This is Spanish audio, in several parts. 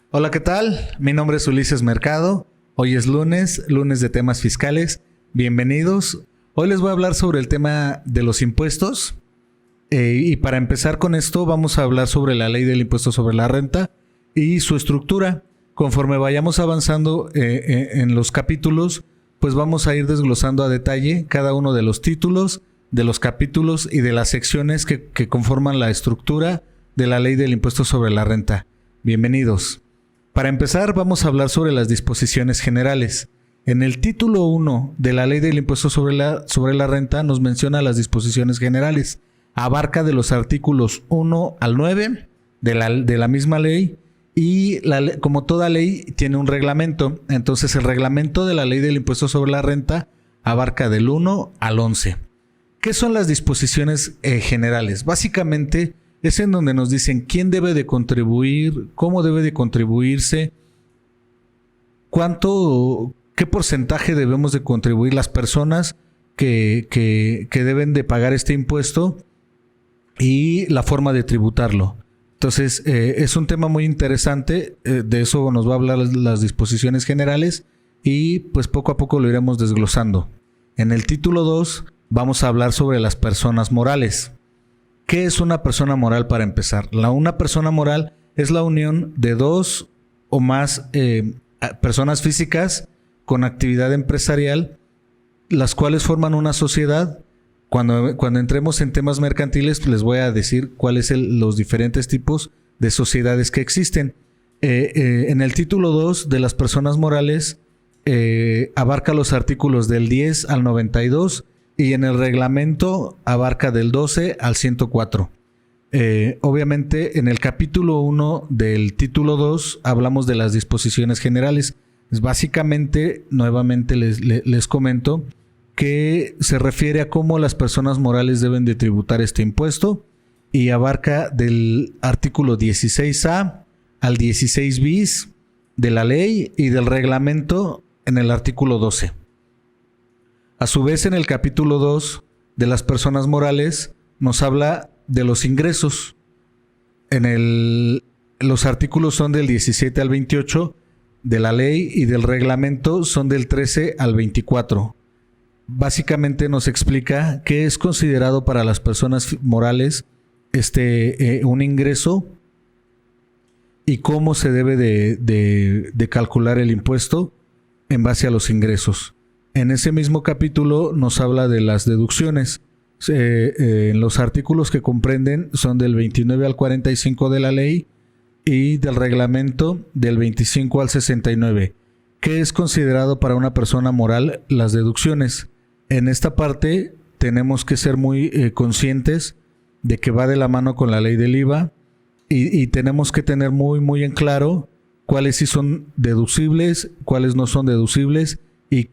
Hola, ¿qué tal? Mi nombre es Ulises Mercado. Hoy es lunes de temas fiscales. Bienvenidos. Hoy les voy a hablar sobre el tema de los impuestos. Y para empezar con esto, vamos a hablar sobre la ley del impuesto sobre la renta y su estructura. Conforme vayamos avanzando en los capítulos, pues vamos a ir desglosando a detalle cada uno de los títulos, de los capítulos y de las secciones que conforman la estructura de la ley del impuesto sobre la renta. Bienvenidos. Para empezar, vamos a hablar sobre las disposiciones generales. En el título 1 de la ley del impuesto sobre la renta nos menciona las disposiciones generales. Abarca de los artículos 1 al 9 de la misma ley y como toda ley tiene un reglamento. Entonces el reglamento de la ley del impuesto sobre la renta abarca del 1 al 11. ¿Qué son las disposiciones generales? Básicamente es en donde nos dicen quién debe de contribuir, cómo debe de contribuirse, qué porcentaje debemos de contribuir las personas que deben de pagar este impuesto y la forma de tributarlo. Entonces, es un tema muy interesante, de eso nos va a hablar las disposiciones generales y pues poco a poco lo iremos desglosando. En el título 2 vamos a hablar sobre las personas morales. ¿Qué es una persona moral para empezar? Una persona moral es la unión de dos o más personas físicas con actividad empresarial, las cuales forman una sociedad. Cuando entremos en temas mercantiles, les voy a decir cuáles son los diferentes tipos de sociedades que existen. En el título 2 de las personas morales abarca los artículos del 10 al 92 y en el reglamento abarca del 12 al 104. Obviamente en el capítulo 1 del título 2 hablamos de las disposiciones generales. Básicamente, nuevamente les comento que se refiere a cómo las personas morales deben de tributar este impuesto y abarca del artículo 16A al 16 bis de la ley y del reglamento en el artículo 12. A su vez, en el capítulo 2 de las personas morales nos habla de los ingresos. Los artículos son del 17 al 28 de la ley y del reglamento son del 13 al 24. Básicamente nos explica qué es considerado para las personas morales un ingreso y cómo se debe de calcular el impuesto en base a los ingresos. En ese mismo capítulo nos habla de las deducciones. Los artículos que comprenden son del 29 al 45 de la ley y del reglamento del 25 al 69. ¿Qué es considerado para una persona moral las deducciones? En esta parte tenemos que ser muy conscientes de que va de la mano con la ley del IVA y tenemos que tener muy, muy en claro cuáles sí son deducibles, cuáles no son deducibles y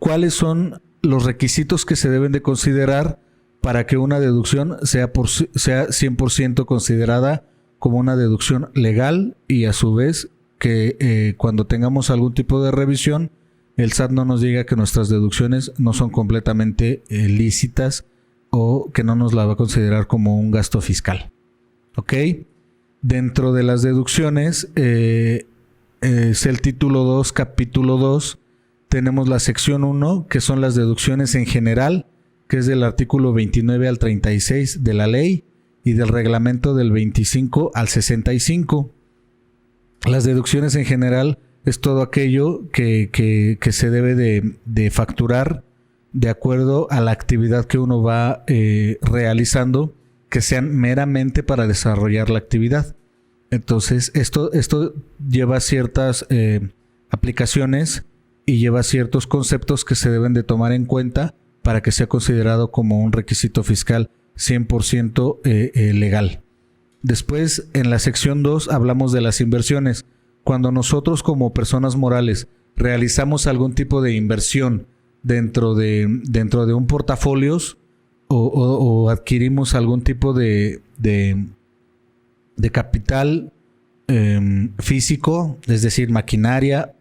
cuáles son los requisitos que se deben de considerar para que una deducción sea 100% considerada como una deducción legal y a su vez que cuando tengamos algún tipo de revisión el SAT no nos diga que nuestras deducciones no son completamente lícitas o que no nos la va a considerar como un gasto fiscal. ¿Ok? Dentro de las deducciones es el título 2, capítulo 2. Tenemos la sección 1, que son las deducciones en general, que es del artículo 29 al 36 de la ley y del reglamento del 25 al 65. Las deducciones en general es todo aquello que se debe de facturar de acuerdo a la actividad que uno va realizando, que sean meramente para desarrollar la actividad. Entonces, esto lleva ciertas aplicaciones y lleva ciertos conceptos que se deben de tomar en cuenta para que sea considerado como un requisito fiscal 100% legal. Después, en la sección 2, hablamos de las inversiones. Cuando nosotros como personas morales realizamos algún tipo de inversión dentro de un portafolio o adquirimos algún tipo de capital físico, es decir, maquinaria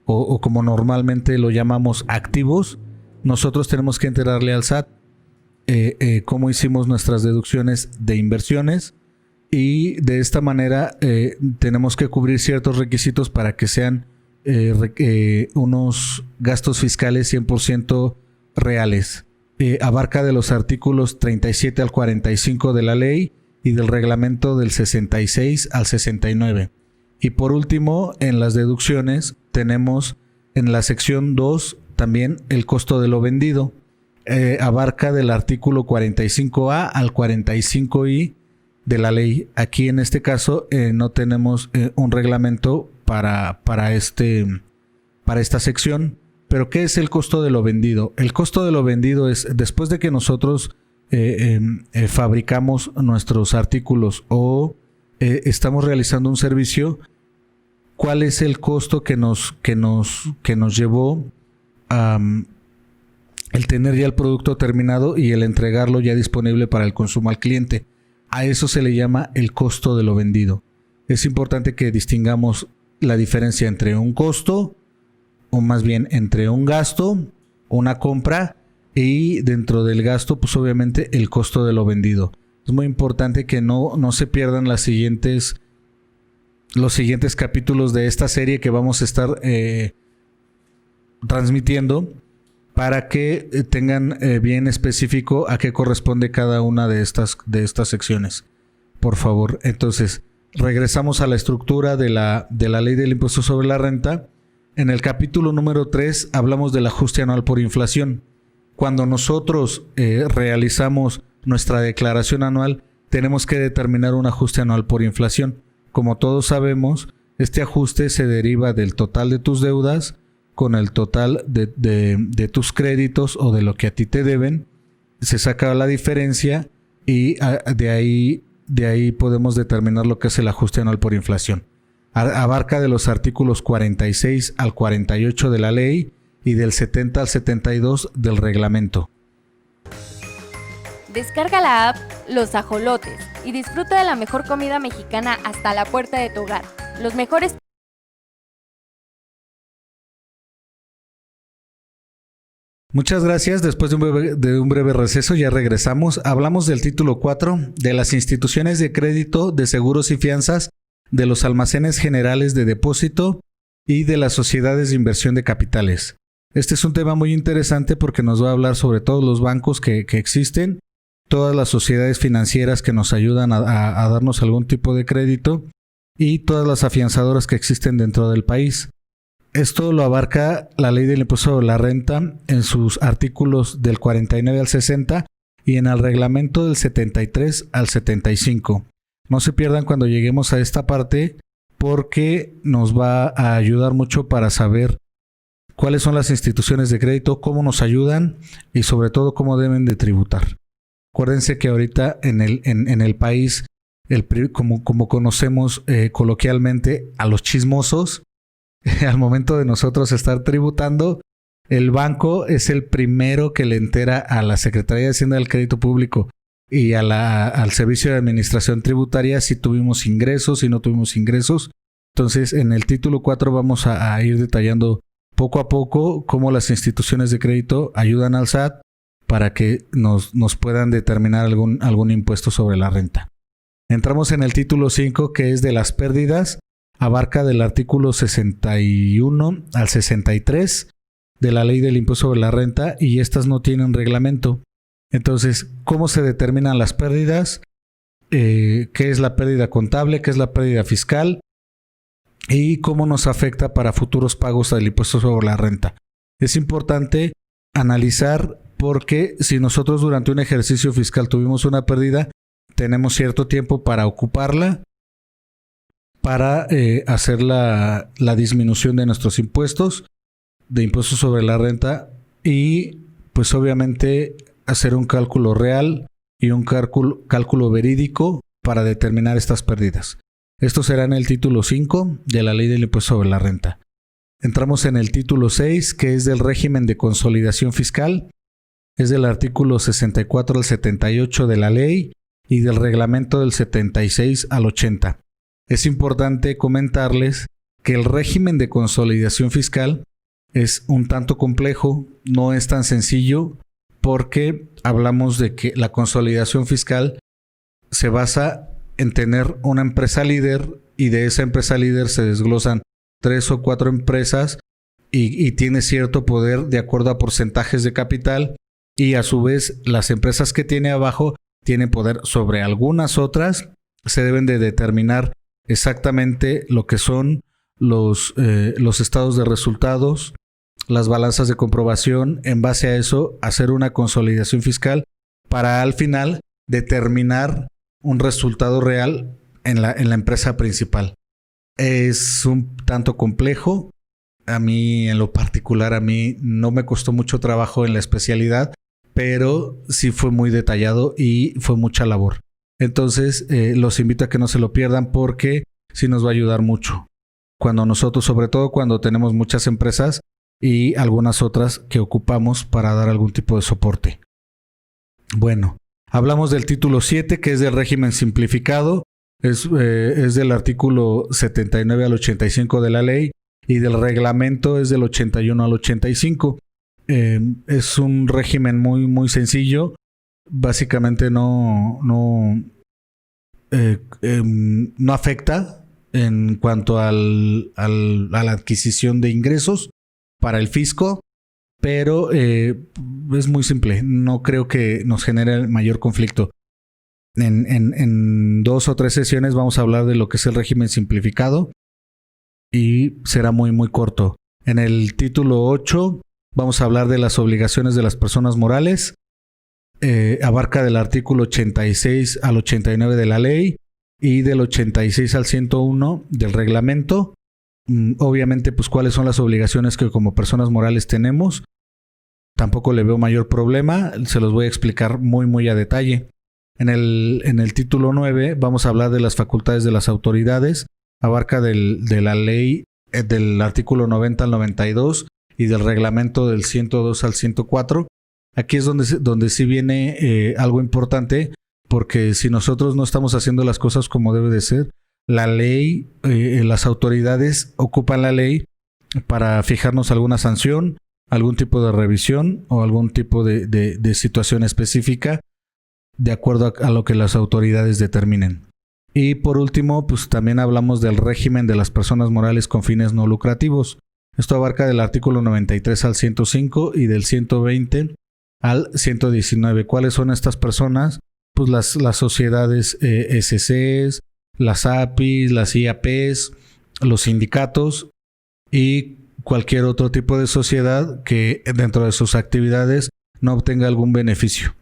o como normalmente lo llamamos activos, nosotros tenemos que enterarle al SAT cómo hicimos nuestras deducciones de inversiones y de esta manera tenemos que cubrir ciertos requisitos para que sean unos gastos fiscales 100% reales. Abarca de los artículos 37 al 45 de la ley y del reglamento del 66 al 69. Y por último, en las deducciones tenemos en la sección 2 también el costo de lo vendido. Abarca del artículo 45A al 45I de la ley. Aquí en este caso no tenemos un reglamento para esta sección. Pero ¿qué es el costo de lo vendido? El costo de lo vendido es después de que nosotros fabricamos nuestros artículos o estamos realizando un servicio, ¿cuál es el costo que nos llevó el tener ya el producto terminado y el entregarlo ya disponible para el consumo al cliente? A eso se le llama el costo de lo vendido. Es importante que distingamos la diferencia entre un costo, o más bien entre un gasto, una compra, y dentro del gasto, pues obviamente el costo de lo vendido. Es muy importante que no se pierdan los siguientes capítulos de esta serie que vamos a estar transmitiendo, para que tengan bien específico a qué corresponde cada una de estas secciones. Por favor, entonces, regresamos a la estructura de la ley del impuesto sobre la renta. En el capítulo número 3 hablamos del ajuste anual por inflación. Cuando nosotros realizamos nuestra declaración anual, tenemos que determinar un ajuste anual por inflación. Como todos sabemos, este ajuste se deriva del total de tus deudas con el total de tus créditos o de lo que a ti te deben. Se saca la diferencia y de ahí podemos determinar lo que es el ajuste anual por inflación. Abarca de los artículos 46 al 48 de la ley y del 70 al 72 del reglamento. Descarga la app Los Ajolotes y disfruta de la mejor comida mexicana hasta la puerta de tu hogar. Los mejores. Muchas gracias. Después de un breve receso ya regresamos. Hablamos del título 4 de las instituciones de crédito, de seguros y fianzas, de los almacenes generales de depósito y de las sociedades de inversión de capitales. Este es un tema muy interesante porque nos va a hablar sobre todos los bancos que existen, todas las sociedades financieras que nos ayudan a darnos algún tipo de crédito y todas las afianzadoras que existen dentro del país. Esto lo abarca la ley del impuesto sobre la renta en sus artículos del 49 al 60 y en el reglamento del 73 al 75. No se pierdan cuando lleguemos a esta parte porque nos va a ayudar mucho para saber cuáles son las instituciones de crédito, cómo nos ayudan y sobre todo cómo deben de tributar. Acuérdense que ahorita en el país, como conocemos coloquialmente a los chismosos, al momento de nosotros estar tributando, el banco es el primero que le entera a la Secretaría de Hacienda del Crédito Público y al Servicio de Administración Tributaria si tuvimos ingresos, si no tuvimos ingresos. Entonces, en el título 4 vamos a ir detallando poco a poco cómo las instituciones de crédito ayudan al SAT para que nos puedan determinar algún impuesto sobre la renta. Entramos en el título 5, que es de las pérdidas. Abarca del artículo 61 al 63 de la ley del impuesto sobre la renta y estas no tienen reglamento. Entonces, ¿cómo se determinan las pérdidas? ¿Qué es la pérdida contable? ¿Qué es la pérdida fiscal? ¿Y cómo nos afecta para futuros pagos del impuesto sobre la renta? Es importante analizar porque si nosotros durante un ejercicio fiscal tuvimos una pérdida, tenemos cierto tiempo para ocuparla, para hacer la disminución de nuestros impuestos, de impuestos sobre la renta y pues obviamente hacer un cálculo real y un cálculo verídico para determinar estas pérdidas. Esto será en el título 5 de la ley del impuesto sobre la renta. Entramos en el título 6, que es del régimen de consolidación fiscal. Es del artículo 64 al 78 de la ley y del reglamento del 76 al 80. Es importante comentarles que el régimen de consolidación fiscal es un tanto complejo, no es tan sencillo, porque hablamos de que la consolidación fiscal se basa en tener una empresa líder y de esa empresa líder se desglosan 3 o 4 empresas y tiene cierto poder de acuerdo a porcentajes de capital, y a su vez las empresas que tiene abajo tienen poder sobre algunas otras. Se deben de determinar exactamente lo que son los estados de resultados, las balanzas de comprobación. En base a eso, hacer una consolidación fiscal para al final determinar un resultado real en la empresa principal. Es un tanto complejo. A mí, en lo particular, a mí no me costó mucho trabajo en la especialidad, pero sí fue muy detallado y fue mucha labor. Entonces, los invito a que no se lo pierdan porque sí nos va a ayudar mucho. Cuando nosotros, sobre todo cuando tenemos muchas empresas y algunas otras que ocupamos para dar algún tipo de soporte. Bueno, hablamos del título 7, que es del régimen simplificado. Es del artículo 79 al 85 de la ley, y del reglamento es del 81 al 85. Es un régimen muy, muy sencillo. Básicamente no afecta en cuanto a la adquisición de ingresos para el fisco, pero es muy simple. No creo que nos genere mayor conflicto. En 2 o 3 sesiones vamos a hablar de lo que es el régimen simplificado y será muy, muy corto. En el título 8 vamos a hablar de las obligaciones de las personas morales. Abarca del artículo 86 al 89 de la ley y del 86 al 101 del reglamento. Obviamente, pues cuáles son las obligaciones que como personas morales tenemos. Tampoco le veo mayor problema, se los voy a explicar muy, muy a detalle. En el título 9 vamos a hablar de las facultades de las autoridades. Abarca de la ley del artículo 90 al 92 y del reglamento del 102 al 104. Aquí es donde sí viene algo importante, porque si nosotros no estamos haciendo las cosas como debe de ser, la ley, las autoridades ocupan la ley para fijarnos alguna sanción, algún tipo de revisión o algún tipo de situación específica de acuerdo a lo que las autoridades determinen. Y por último, pues también hablamos del régimen de las personas morales con fines no lucrativos. Esto abarca del artículo 93 al 105 y del 120 al 119. ¿Cuáles son estas personas? Pues las sociedades SCs, las APIs, las IAPs, los sindicatos y cualquier otro tipo de sociedad que dentro de sus actividades no obtenga algún beneficio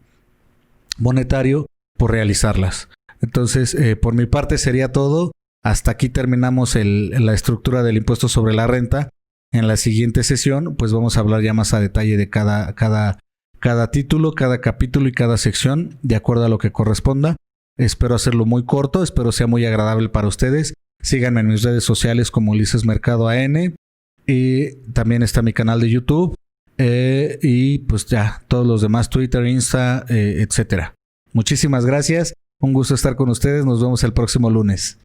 monetario por realizarlas. Entonces, por mi parte sería todo. Hasta aquí terminamos la estructura del impuesto sobre la renta. En la siguiente sesión, pues vamos a hablar ya más a detalle de cada título, cada capítulo y cada sección, de acuerdo a lo que corresponda. Espero hacerlo muy corto, espero sea muy agradable para ustedes. Síganme en mis redes sociales como Ulises Mercado AN, y también está mi canal de YouTube, y pues ya, todos los demás, Twitter, Insta, etcétera. Muchísimas gracias, un gusto estar con ustedes, nos vemos el próximo lunes.